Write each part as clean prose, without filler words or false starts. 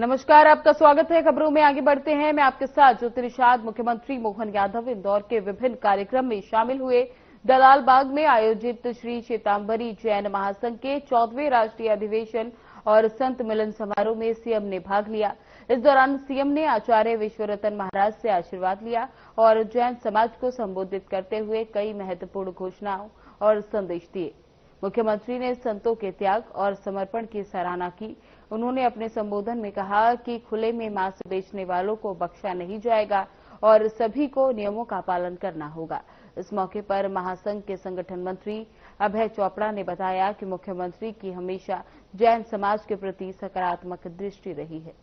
नमस्कार, आपका स्वागत है। खबरों में आगे बढ़ते हैं। मैं आपके साथ ज्योतिरिशाद। मुख्यमंत्री मोहन यादव इंदौर के विभिन्न कार्यक्रम में शामिल हुए। दलाल बाग में आयोजित श्री श्वेतांबरी जैन महासंघ के 14वें राष्ट्रीय अधिवेशन और संत मिलन समारोह में सीएम ने भाग लिया। इस दौरान सीएम ने आचार्य विश्वरतन महाराज से आशीर्वाद लिया और जैन समाज को संबोधित करते हुए कई महत्वपूर्ण घोषणाओं और संदेश दिए। मुख्यमंत्री ने संतों के त्याग और समर्पण की सराहना की। उन्होंने अपने संबोधन में कहा कि खुले में मांस बेचने वालों को बख्शा नहीं जाएगा और सभी को नियमों का पालन करना होगा। इस मौके पर महासंघ के संगठन मंत्री अभय चोपड़ा ने बताया कि मुख्यमंत्री की हमेशा जैन समाज के प्रति सकारात्मक दृष्टि रही है।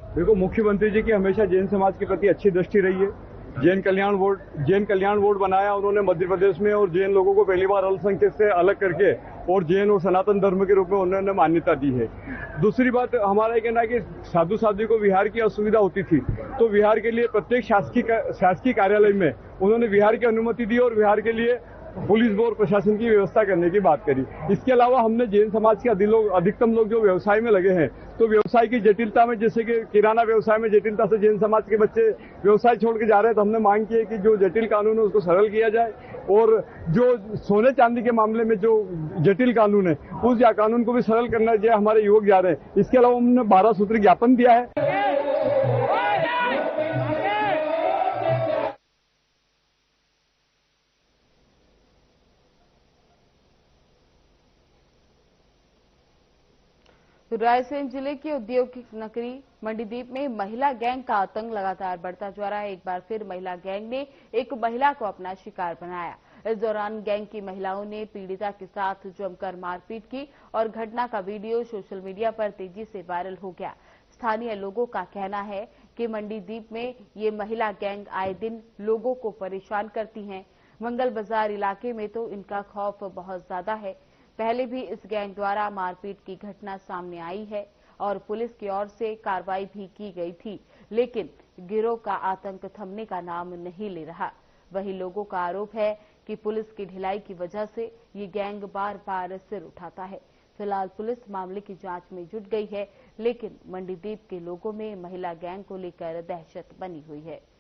देखो, मुख्यमंत्री जी की हमेशा जैन समाज के प्रति अच्छी दृष्टि रही है। जैन कल्याण बोर्ड बनाया उन्होंने मध्य प्रदेश में, और जैन लोगों को पहली बार अल्पसंख्यक से अलग करके और जैन और सनातन धर्म के रूप में उन्होंने मान्यता दी है। दूसरी बात हमारा ये कहना है कि साधु साध्वी को विहार की असुविधा होती थी, तो विहार के लिए प्रत्येक शासकीय कार्यालय में उन्होंने विहार की अनुमति दी और विहार के लिए पुलिस और प्रशासन की व्यवस्था करने की बात करी। इसके अलावा हमने जैन समाज के अधिकतम लोग जो व्यवसाय में लगे हैं, तो व्यवसाय की जटिलता में, जैसे कि किराना व्यवसाय में जटिलता से जैन समाज के बच्चे व्यवसाय छोड़ के जा रहे हैं, तो हमने मांग की है कि जो जटिल कानून है उसको सरल किया जाए, और जो सोने चांदी के मामले में जो जटिल कानून है उस कानून को भी सरल करना चाहिए। हमारे युवक जा रहे हैं। इसके अलावा हमने 12 सूत्री ज्ञापन दिया है। रायसेन जिले के औद्योगिक नगरी मंडीदीप में महिला गैंग का आतंक लगातार बढ़ता जा रहा है। एक बार फिर महिला गैंग ने एक महिला को अपना शिकार बनाया। इस दौरान गैंग की महिलाओं ने पीड़िता के साथ जमकर मारपीट की और घटना का वीडियो सोशल मीडिया पर तेजी से वायरल हो गया। स्थानीय लोगों का कहना है कि मंडीदीप में ये महिला गैंग आए दिन लोगों को परेशान करती हैं। मंगल बाजार इलाके में तो इनका खौफ बहुत ज्यादा है। पहले भी इस गैंग द्वारा मारपीट की घटना सामने आई है और पुलिस की ओर से कार्रवाई भी की गई थी, लेकिन गिरोह का आतंक थमने का नाम नहीं ले रहा। वहीं लोगों का आरोप है कि पुलिस की ढिलाई की वजह से ये गैंग बार बार सिर उठाता है। फिलहाल पुलिस मामले की जांच में जुट गई है, लेकिन मंडीदीप के लोगों में महिला गैंग को लेकर दहशत बनी हुई है।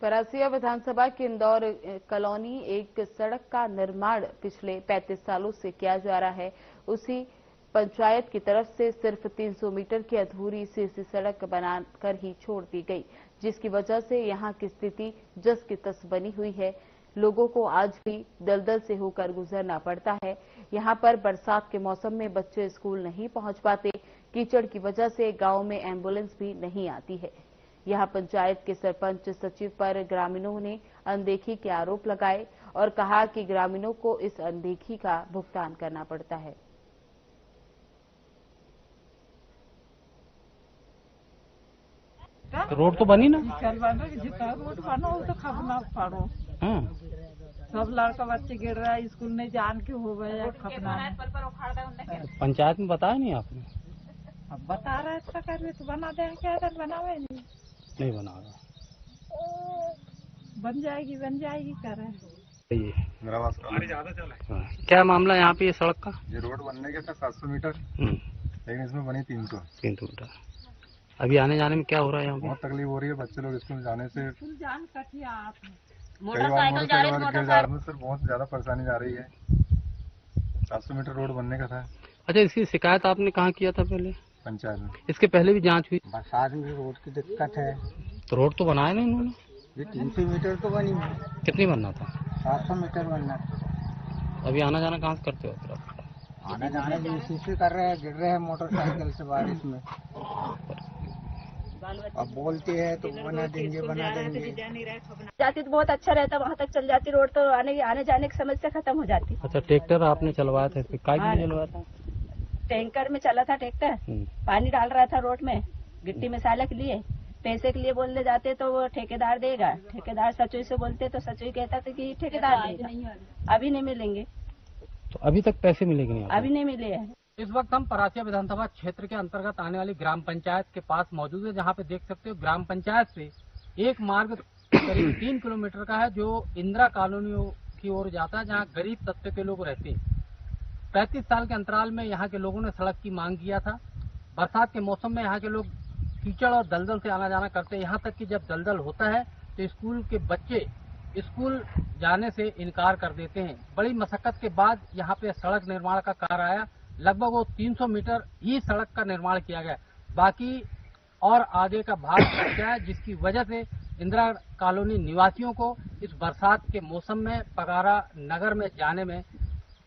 परासिया विधानसभा के इंदौर कॉलोनी एक सड़क का निर्माण पिछले 35 सालों से किया जा रहा है। उसी पंचायत की तरफ से सिर्फ 300 मीटर की अधूरी सीसी सड़क बनाकर ही छोड़ दी गई, जिसकी वजह से यहां की स्थिति जस की तस बनी हुई है। लोगों को आज भी दलदल से होकर गुजरना पड़ता है। यहां पर बरसात के मौसम में बच्चे स्कूल नहीं पहुंच पाते। कीचड़ की वजह से गांव में एम्बुलेंस भी नहीं आती है। यहां पंचायत के सरपंच सचिव पर ग्रामीणों ने अनदेखी के आरोप लगाए और कहा कि ग्रामीणों को इस अनदेखी का भुगतान करना पड़ता है। रोड तो बनी ना, जितना रोड बनो तो खपना पड़ो। सब लड़का बच्चे गिर रहा है, स्कूल नहीं जान के हो गया खपना। पंचायत में बताया नहीं आपने? अब बता रहा है सरकार में तो बना दें, क्या बनावे नहीं बना रहा। बन जाएगी कर रहे हैं। क्या मामला यहाँ पे ये सड़क का? ये रोड बनने के 700 मीटर, लेकिन इसमें बनी 300 मीटर। अभी आने जाने में क्या हो रहा है? यहाँ बहुत तकलीफ हो रही है। बच्चे लोग स्कूल जाने से जान कटिया मोटरसाइकिल सर बहुत ज्यादा परेशानी जा रही है। 700 मीटर रोड बनने का था। अच्छा, इसकी शिकायत आपने कहाँ किया था पहले? पंचायत में। इसके पहले भी जांच हुई? बरसात में रोड की दिक्कत है। तो रोड तो बनाया नहीं इन्होंने? ये 300 मीटर तो बनी है। कितनी बनना था? 700 मीटर बनना था। अभी आना जाना कहाँ से करते हो फिर? आना जाना भी इसी से कर रहे हैं, गिर रहे हैं मोटरसाइकिल से बारिश में। अब बोलते हैं तो बना देंगे। जाती तो बहुत अच्छा रहता, वहाँ तक चल जाती रोड, तो आने जाने की समस्या खत्म हो जाती। अच्छा, ट्रैक्टर आपने चलवाया था? काय के चलवाया था? टैंकर में चला था ट्रैक्टर, पानी डाल रहा था रोड में गिट्टी मसाला के लिए। पैसे के लिए बोलने जाते तो वो ठेकेदार देगा, ठेकेदार सचुई से बोलते तो सचुई कहता था कि ठेकेदार देगा, अभी नहीं मिलेंगे। तो अभी तक पैसे मिले कि नहीं? अभी नहीं मिले हैं। इस वक्त हम परासिया विधानसभा क्षेत्र के अंतर्गत आने वाली ग्राम पंचायत के पास मौजूद है, जहां पे देख सकते हो ग्राम पंचायत से एक मार्ग करीब 3 किलोमीटर का है जो इंदिरा कॉलोनियों की ओर जाता है, जहां गरीब तबके के लोग रहते हैं। 35 साल के अंतराल में यहाँ के लोगों ने सड़क की मांग किया था। बरसात के मौसम में यहाँ के लोग कीचड़ और दलदल से आना जाना करते हैं, यहाँ तक कि जब दलदल होता है तो स्कूल के बच्चे स्कूल जाने से इनकार कर देते हैं। बड़ी मशक्कत के बाद यहाँ पे सड़क निर्माण का कार्य आया। लगभग वो 300 मीटर ही सड़क का निर्माण किया गया, बाकी और आगे का भाग बचा है, जिसकी वजह से इंदिरा कॉलोनी निवासियों को इस बरसात के मौसम में पगारा नगर में जाने में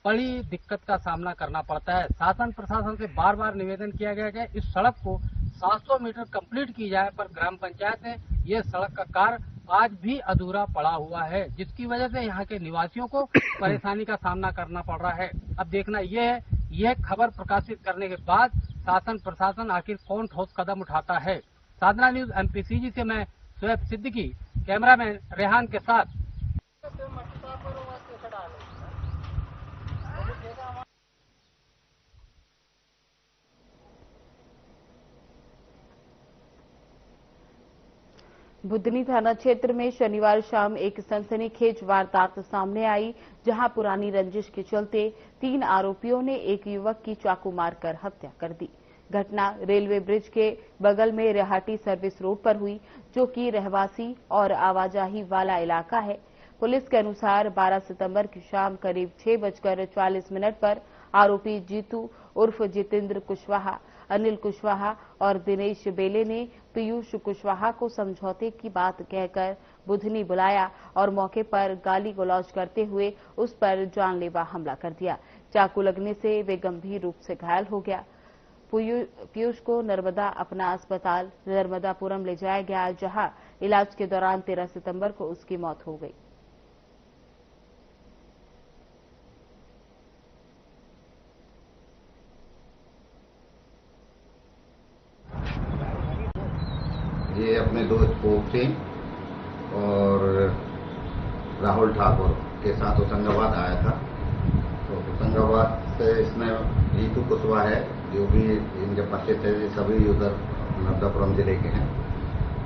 बड़ी दिक्कत का सामना करना पड़ता है। शासन प्रशासन से बार बार निवेदन किया गया कि इस सड़क को 700 मीटर कंप्लीट की जाए, पर ग्राम पंचायत ने यह सड़क का कार्य आज भी अधूरा पड़ा हुआ है, जिसकी वजह से यहाँ के निवासियों को परेशानी का सामना करना पड़ रहा है। अब देखना यह है, यह खबर प्रकाशित करने के बाद शासन प्रशासन आखिर कौन ठोस कदम उठाता है। साधना न्यूज MPCG से मैं शोएब सिद्दीकी, कैमरामैन रेहान के साथ। बुधनी थाना क्षेत्र में शनिवार शाम एक सनसनीखेज वारदात सामने आई, जहां पुरानी रंजिश के चलते 3 आरोपियों ने एक युवक की चाकू मारकर हत्या कर दी। घटना रेलवे ब्रिज के बगल में रेहाटी सर्विस रोड पर हुई, जो कि रहवासी और आवाजाही वाला इलाका है। पुलिस के अनुसार 12 सितंबर की शाम करीब 6:40 पर आरोपी जीतू उर्फ जितेंद्र कुशवाहा, अनिल कुशवाहा और दिनेश बेले ने पीयूष कुशवाहा को समझौते की बात कहकर बुधनी बुलाया और मौके पर गाली गलौज करते हुए उस पर जानलेवा हमला कर दिया। चाकू लगने से वे गंभीर रूप से घायल हो गया। पीयूष को नर्मदा अपना अस्पताल नर्मदापुरम ले जाया गया, जहां इलाज के दौरान 13 सितंबर को उसकी मौत हो गई। ये अपने दोस्त पोप सिंह और राहुल ठाकुर के साथ होशंगाबाद आया था। तो होशंगाबाद से इसने जीतू कुशवाहा है, जो भी इनके परिचित थे, सभी उधर नर्मदापुरम जिले के हैं।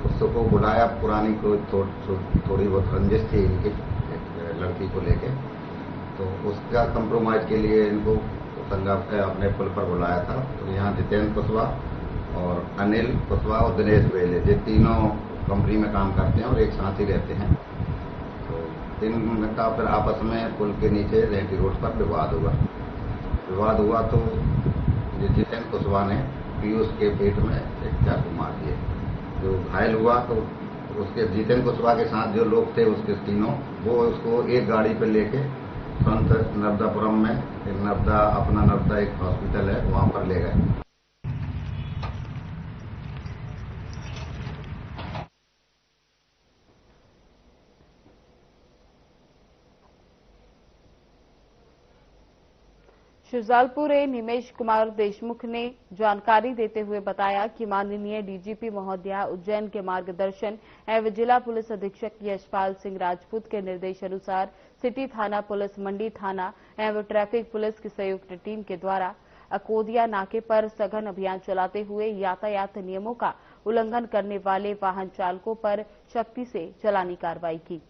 उसको बुलाया, पुरानी कोई थोड़ी बहुत रंजिश थी इनकी एक लड़की को लेके, तो उसका कंप्रोमाइज के लिए इनको होशंगाबाद अपने पुल पर बुलाया था। तो यहाँ जितेंद्र कुशवाहा और अनिल कुशवाहा और दिनेश बेले, ये तीनों कंपनी में काम करते हैं और एक साथ ही रहते हैं। तो इनका फिर आपस में पुल के नीचे रेहटी रोड पर विवाद हुआ तो जितेंद्र कुशवाहा ने पीयूष के पेट में एक चाकू मार दिए। जो घायल हुआ तो उसके जितेंद्र कुशवाहा के साथ जो लोग थे उसके तीनों, वो उसको एक गाड़ी पर लेके तुरंत नर्मदापुरम में नर्मदा एक हॉस्पिटल है, वहां पर ले गए। शुजालपुर निमेश कुमार देशमुख ने जानकारी देते हुए बताया कि माननीय डीजीपी महोदया उज्जैन के मार्गदर्शन एवं जिला पुलिस अधीक्षक यशपाल सिंह राजपूत के निर्देश अनुसार सिटी थाना पुलिस, मंडी थाना एवं ट्रैफिक पुलिस की संयुक्त टीम के द्वारा अकोदिया नाके पर सघन अभियान चलाते हुए यातायात नियमों का उल्लंघन करने वाले वाहन चालकों पर सख्ती से चालानी कार्रवाई की।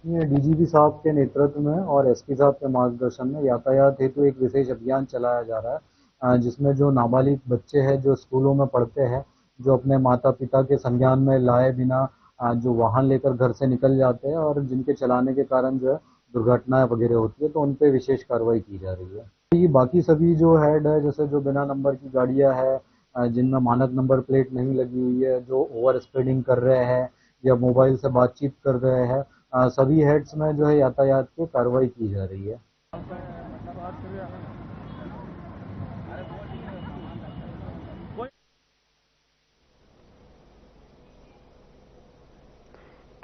डीजीपी साहब के नेतृत्व में और एसपी साहब के मार्गदर्शन में यातायात हेतु एक विशेष अभियान चलाया जा रहा है, जिसमें जो नाबालिग बच्चे हैं जो स्कूलों में पढ़ते हैं, जो अपने माता पिता के संज्ञान में लाए बिना जो वाहन लेकर घर से निकल जाते हैं और जिनके चलाने के कारण जो है दुर्घटनाएं वगैरह होती है, तो उन पर विशेष कार्रवाई की जा रही है। बाकी सभी जो हेड है, जैसे जो बिना नंबर की गाड़ियां हैं जिनमें मानक नंबर प्लेट नहीं लगी हुई है, जो ओवर स्पीडिंग कर रहे हैं या मोबाइल से बातचीत कर रहे हैं, सभी हेड्स में जो है यातायात की कार्रवाई की जा रही है।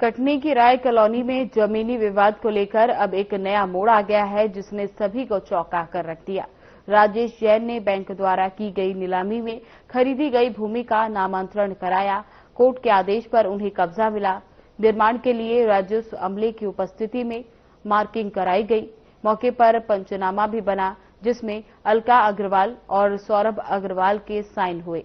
कटनी की राय कॉलोनी में जमीनी विवाद को लेकर अब एक नया मोड़ आ गया है, जिसने सभी को चौंका कर रख दिया। राजेश जैन ने बैंक द्वारा की गई नीलामी में खरीदी गई भूमि का नामांतरण कराया। कोर्ट के आदेश पर उन्हें कब्जा मिला। निर्माण के लिए राजस्व अमले की उपस्थिति में मार्किंग कराई गई। मौके पर पंचनामा भी बना, जिसमें अलका अग्रवाल और सौरभ अग्रवाल के साइन हुए।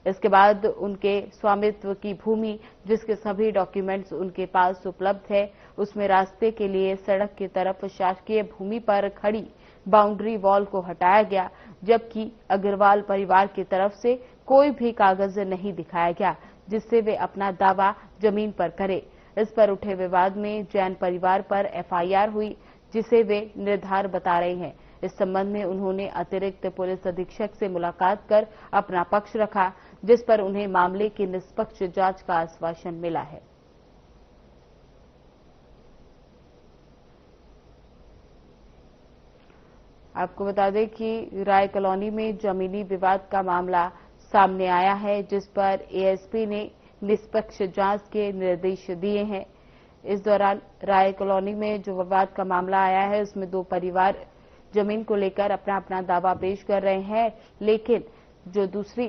इसके बाद उनके स्वामित्व की भूमि, जिसके सभी डॉक्यूमेंट्स उनके पास उपलब्ध है, उसमें रास्ते के लिए सड़क की तरफ शासकीय भूमि पर खड़ी बाउंड्री वॉल को हटाया गया, जबकि अग्रवाल परिवार की तरफ से कोई भी कागज नहीं दिखाया गया जिससे वे अपना दावा जमीन पर करें। इस पर उठे विवाद में जैन परिवार पर एफआईआर हुई, जिसे वे निर्धार बता रहे हैं। इस संबंध में उन्होंने अतिरिक्त पुलिस अधीक्षक से मुलाकात कर अपना पक्ष रखा, जिस पर उन्हें मामले की निष्पक्ष जांच का आश्वासन मिला है। आपको बता दें कि राय कॉलोनी में जमीनी विवाद का मामला सामने आया है, जिस पर एएसपी ने निष्पक्ष जांच के निर्देश दिए हैं। इस दौरान राय कॉलोनी में जो विवाद का मामला आया है, उसमें दो परिवार जमीन को लेकर अपना अपना दावा पेश कर रहे हैं, लेकिन जो दूसरी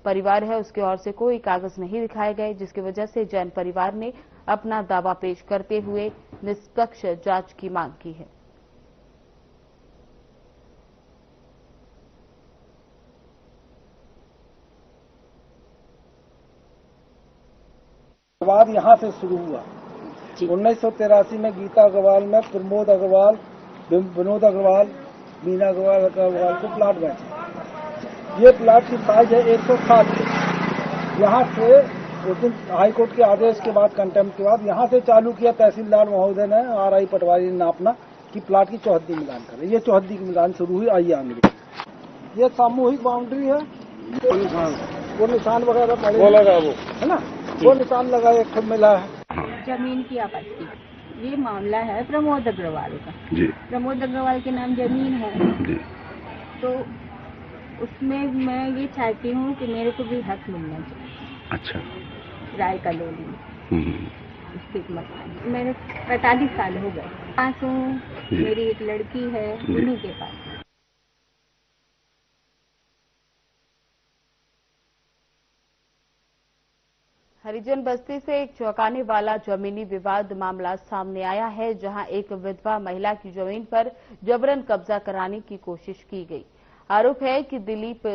परिवार है उसकी ओर से कोई कागज नहीं दिखाए गए, जिसकी वजह से जैन परिवार ने अपना दावा पेश करते हुए निष्पक्ष जांच की मांग की है। विवाद यहाँ से शुरू हुआ। 1983 में गीता अग्रवाल में प्रमोद अग्रवाल, विनोद अग्रवाल, मीना अग्रवाल को प्लाट बेचा। ये प्लाट की साइज है 160 फीट। यहाँ से उस दिन हाईकोर्ट के आदेश के बाद, कंटेम्प्ट के बाद, यहाँ से चालू किया तहसीलदार महोदय ने, RI पटवारी ने नापना कि प्लाट की चौहद्दी मिलान करें। ये चौहद्दी की मिलान शुरू हुई। आइए आगे। ये सामूहिक बाउंड्री है। वो निशान वगैरह पड़े, वो लगा, वो है ना, वो निशान लगा, एक मिला है। जमीन की आपत्ति, ये मामला है प्रमोद अग्रवाल का जी। प्रमोद अग्रवाल के नाम जमीन है जी। तो उसमें मैं ये चाहती हूँ कि मेरे को भी हक मिलना चाहिए। अच्छा। राय कॉलोनी में स्थित मकान, मेरे 45 साल हो गए। पास हूँ, मेरी एक लड़की है, उन्हीं के पास। हरिजन बस्ती से एक चौंकाने वाला जमीनी विवाद मामला सामने आया है, जहां एक विधवा महिला की जमीन पर जबरन कब्जा कराने की कोशिश की गई। आरोप है कि दिलीप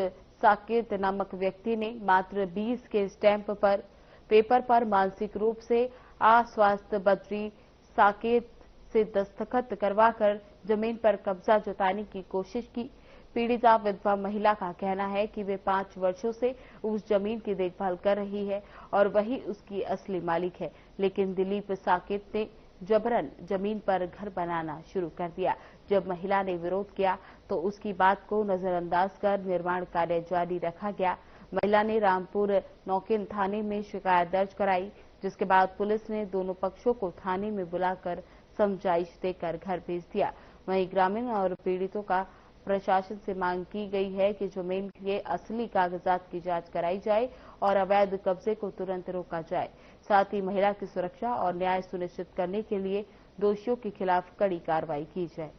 साकेत नामक व्यक्ति ने मात्र 20 के स्टैंप पर पेपर पर मानसिक रूप से अस्वस्थ बद्री साकेत से दस्तखत करवाकर जमीन पर कब्जा जताने की कोशिश की। पीड़िता विधवा महिला का कहना है कि वे 5 वर्षों से उस जमीन की देखभाल कर रही है और वही उसकी असली मालिक है, लेकिन दिलीप साकेत ने जबरन जमीन पर घर बनाना शुरू कर दिया। जब महिला ने विरोध किया तो उसकी बात को नजरअंदाज कर निर्माण कार्य जारी रखा गया। महिला ने रामपुर नौकिन थाने में शिकायत दर्ज कराई, जिसके बाद पुलिस ने दोनों पक्षों को थाने में बुलाकर समझाइश देकर घर भेज दिया। वहीं ग्रामीण और पीड़ितों का प्रशासन से मांग की गई है कि जमीन के असली कागजात की जांच कराई जाए और अवैध कब्जे को तुरंत रोका जाए। साथ ही महिला की सुरक्षा और न्याय सुनिश्चित करने के लिए दोषियों के खिलाफ कड़ी कार्रवाई की जाए।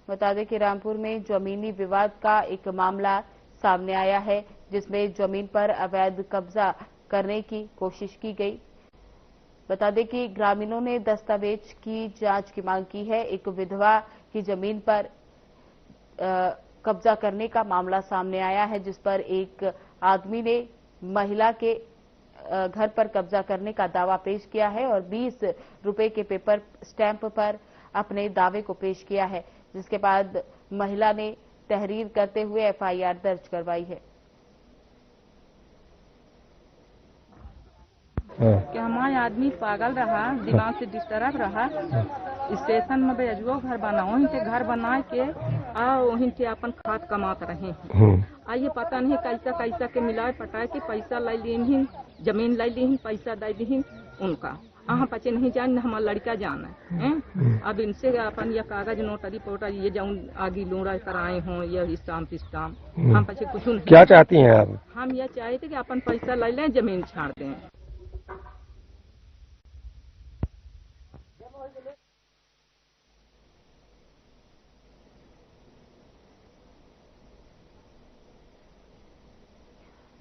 बता दें कि रामपुर में जमीनी विवाद का एक मामला सामने आया है, जिसमें जमीन पर अवैध कब्जा करने की कोशिश की गई। बता दें कि ग्रामीणों ने दस्तावेज की जांच की मांग की है। एक विधवा की जमीन पर कब्जा करने का मामला सामने आया है, जिस पर एक आदमी ने महिला के घर पर कब्जा करने का दावा पेश किया है और 20 रुपए के पेपर स्टैंप पर अपने दावे को पेश किया है, जिसके बाद महिला ने तहरीर करते हुए एफआईआर दर्ज करवाई है। कि हमारा आदमी पागल रहा, दिमाग से डिस्टर्ब रहा, स्टेशन में बेजुओ घर बना, वहीं से घर बना के और वहीं से अपन खाद कमात रहे हैं। ये पता नहीं कैसा कैसा के मिलाए पटाए के पैसा ले लीन, जमीन ले लीन, पैसा दे दी उनका। पचे नहीं जान, हमारा लड़का जाना है। अब इनसे अपन ये कागज नोटरी पोटरी ये जाऊं आगे लोड़ा कराए हों, ये स्टाम्प हम पचे कुछ नहीं। क्या चाहती हैं आप? हम ये चाहते कि अपन पैसा ले लें, जमीन छाड़ दें।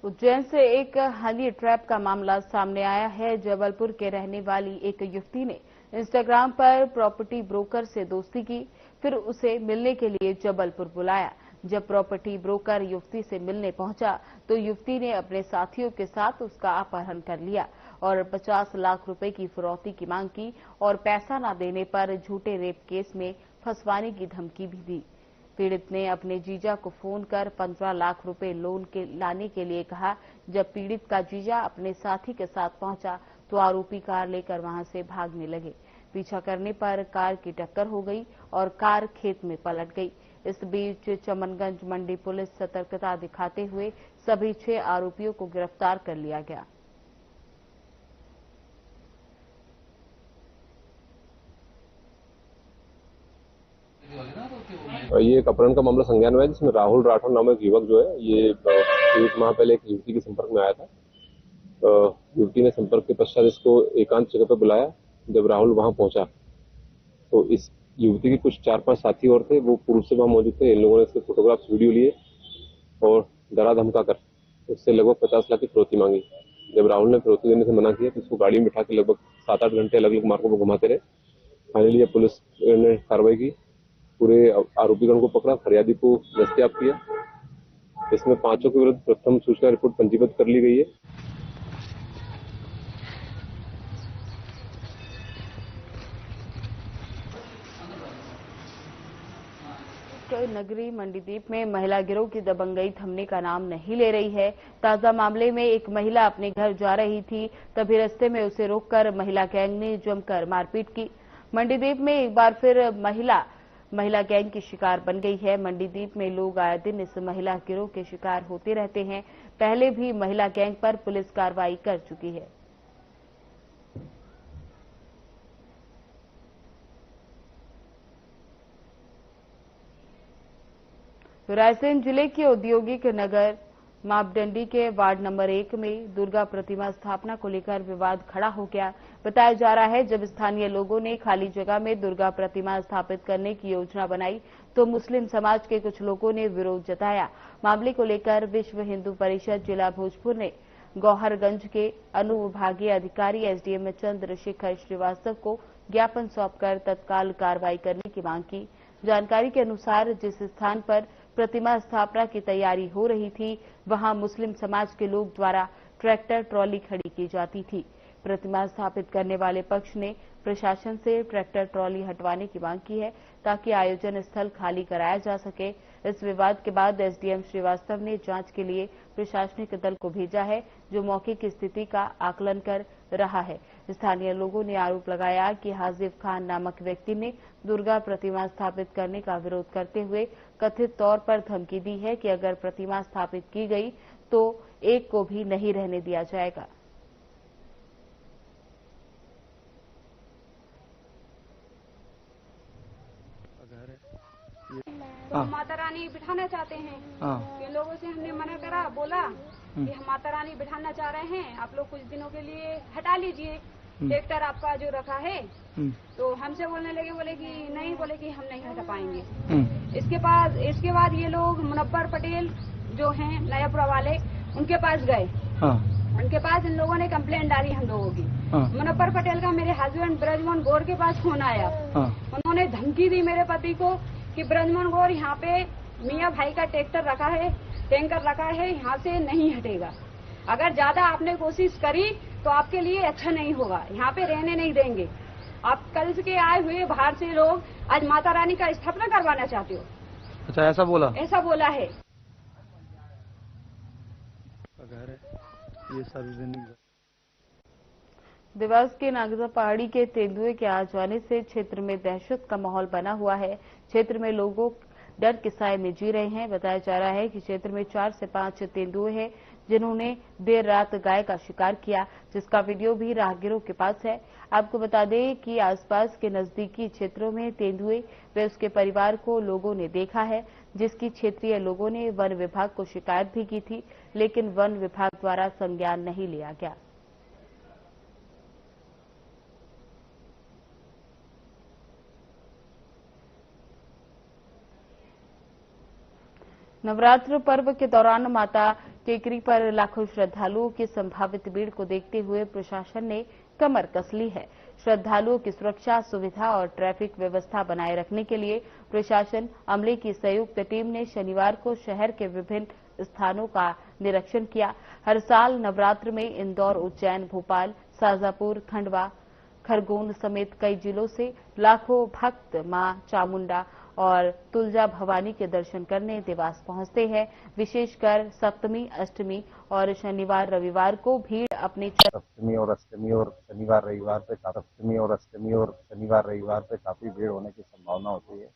उज्जैन से एक हनी ट्रैप का मामला सामने आया है। जबलपुर के रहने वाली एक युवती ने इंस्टाग्राम पर प्रॉपर्टी ब्रोकर से दोस्ती की, फिर उसे मिलने के लिए जबलपुर बुलाया। जब प्रॉपर्टी ब्रोकर युवती से मिलने पहुंचा तो युवती ने अपने साथियों के साथ उसका अपहरण कर लिया और 50 लाख रुपए की फिरौती की मांग की और पैसा न देने पर झूठे रेप केस में फंसवाने की धमकी भी दी। पीड़ित ने अपने जीजा को फोन कर 15 लाख रुपए लोन के लाने के लिए कहा। जब पीड़ित का जीजा अपने साथी के साथ पहुंचा तो आरोपी कार लेकर वहां से भागने लगे। पीछा करने पर कार की टक्कर हो गई और कार खेत में पलट गई। इस बीच चमनगंज मंडी पुलिस सतर्कता दिखाते हुए सभी 6 आरोपियों को गिरफ्तार कर लिया गया। ये एक अपहरण का मामला संज्ञान में है, जिसमें राहुल राठौर नामक युवक जो है ये एक माह पहले एक युवती के संपर्क में आया था। युवती ने संपर्क के पश्चात इसको एकांत जगह पर बुलाया। जब राहुल वहां पहुंचा तो इस युवती के कुछ 4-5 साथी और थे, वो पूर्व से वहां मौजूद थे। इन लोगों ने इसके फोटोग्राफ्स वीडियो लिए और डरा धमका कर उससे लगभग 50 लाख की फिरौती मांगी। जब राहुल ने फिरौती देने से मना किया तो उसको गाड़ी में बिठा के लगभग 7-8 घंटे अलग अलग मार्गों पर घुमाते रहे। फाइनली पुलिस ने कार्रवाई की, पूरे आरोपीगण को पकड़ा, फरियादी को दस्तयाब किया। इसमें 5 के विरुद्ध प्रथम सूचना रिपोर्ट पंजीबद्ध कर ली गई है। नगरी मंडीदीप में महिला गिरोह की दबंगई थमने का नाम नहीं ले रही है। ताजा मामले में एक महिला अपने घर जा रही थी, तभी रास्ते में उसे रोककर महिला गैंग ने जमकर मारपीट की। मंडीदीप में एक बार फिर महिला गैंग की शिकार बन गई है। मंडीदीप में लोग आए दिन इस महिला गिरोह के शिकार होते रहते हैं। पहले भी महिला गैंग पर पुलिस कार्रवाई कर चुकी है। रायसेन जिले के औद्योगिक नगर मापडंडी के वार्ड नंबर 1 में दुर्गा प्रतिमा स्थापना को लेकर विवाद खड़ा हो गया। बताया जा रहा है, जब स्थानीय लोगों ने खाली जगह में दुर्गा प्रतिमा स्थापित करने की योजना बनाई तो मुस्लिम समाज के कुछ लोगों ने विरोध जताया। मामले को लेकर विश्व हिंदू परिषद जिला भोजपुर ने गौहरगंज के अनुविभागीय अधिकारी एसडीएम चंद्रशेखर श्रीवास्तव को ज्ञापन सौंपकर तत्काल कार्रवाई करने की मांग की। जानकारी के अनुसार जिस स्थान पर प्रतिमा स्थापना की तैयारी हो रही थी, वहां मुस्लिम समाज के लोग द्वारा ट्रैक्टर ट्रॉली खड़ी की जाती थी। प्रतिमा स्थापित करने वाले पक्ष ने प्रशासन से ट्रैक्टर ट्रॉली हटवाने की मांग की है ताकि आयोजन स्थल खाली कराया जा सके। इस विवाद के बाद एसडीएम श्रीवास्तव ने जांच के लिए प्रशासनिक दल को भेजा है, जो मौके की स्थिति का आकलन कर रहा है। स्थानीय लोगों ने आरोप लगाया कि हाजिफ खान नामक व्यक्ति ने दुर्गा प्रतिमा स्थापित करने का विरोध करते हुए कथित तौर पर धमकी दी है कि अगर प्रतिमा स्थापित की गई तो एक को भी नहीं रहने दिया जाएगा। तो माता रानी बिठाना चाहते हैं। कि लोगों से हमने मना करा, बोला कि हम माता रानी बिठाना चाह रहे हैं, आप लोग कुछ दिनों के लिए हटा लीजिए ट्रैक्टर आपका जो रखा है। तो हमसे बोलने लगे, बोले कि नहीं, बोले कि हम नहीं हटा पाएंगे। इसके बाद ये लोग मुनव्वर पटेल जो हैं नयापुरा वाले, उनके पास गए। उनके पास इन लोगों ने कंप्लेंट डाली हम लोगों की। मुनव्वर पटेल का मेरे हस्बैंड ब्रजमोहन गौर के पास फोन आया। उन्होंने धमकी दी मेरे पति को कि ब्रजमोहन गौर यहाँ पे मियाँ भाई का ट्रैक्टर रखा है, टैंकर रखा है, यहाँ से नहीं हटेगा। अगर ज्यादा आपने कोशिश करी तो आपके लिए अच्छा नहीं होगा, यहाँ पे रहने नहीं देंगे। आप कल के आए हुए बाहर से लोग आज माता रानी का स्थापना करवाना चाहते हो। अच्छा, ऐसा बोला? ऐसा बोला है। ये सार्वजनिक देवास के नागजा पहाड़ी के तेंदुए के आ जाने से क्षेत्र में दहशत का माहौल बना हुआ है। क्षेत्र में लोगों डर के साए में जी रहे हैं। बताया जा रहा है कि क्षेत्र में 4 से 5 तेंदुए हैं जिन्होंने देर रात गाय का शिकार किया, जिसका वीडियो भी राहगीरों के पास है। आपको बता दें कि आसपास के नजदीकी क्षेत्रों में तेंदुए व उसके परिवार को लोगों ने देखा है, जिसकी क्षेत्रीय लोगों ने वन विभाग को शिकायत भी की थी, लेकिन वन विभाग द्वारा संज्ञान नहीं लिया गया। नवरात्र पर्व के दौरान माता केकरी पर लाखों श्रद्धालुओं की संभावित भीड़ को देखते हुए प्रशासन ने कमर कस ली है। श्रद्धालुओं की सुरक्षा, सुविधा और ट्रैफिक व्यवस्था बनाए रखने के लिए प्रशासन अमले की संयुक्त टीम ने शनिवार को शहर के विभिन्न स्थानों का निरीक्षण किया। हर साल नवरात्र में इंदौर, उज्जैन, भोपाल, शाजापुर, खंडवा, खरगोन समेत कई जिलों से लाखों भक्त मां चामुंडा और तुलजा भवानी के दर्शन करने देवास पहुंचते हैं। विशेषकर सप्तमी, अष्टमी और शनिवार, रविवार को भीड़ अपने सप्तमी और अष्टमी और शनिवार रविवार पे काफी भीड़ होने की संभावना होती है।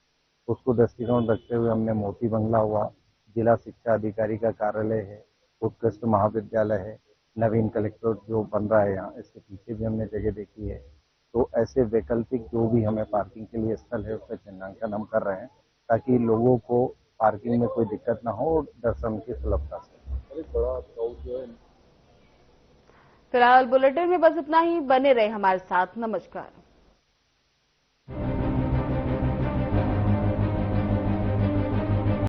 उसको दृष्टिकोण रखते हुए हमने मोती बंगला हुआ, जिला शिक्षा अधिकारी का कार्यालय है, उत्कृष्ट महाविद्यालय है, नवीन कलेक्ट्रेट जो बन रहा है यहाँ, इसके पीछे भी हमने जगह देखी है। तो ऐसे वैकल्पिक जो भी हमें पार्किंग के लिए स्थल है उसका चिन्हांकन हम कर रहे हैं ताकि लोगों को पार्किंग में कोई दिक्कत ना हो और दर्शन की सुलभता से। फिलहाल बुलेटिन में बस इतना ही। बने रहे हमारे साथ। नमस्कार।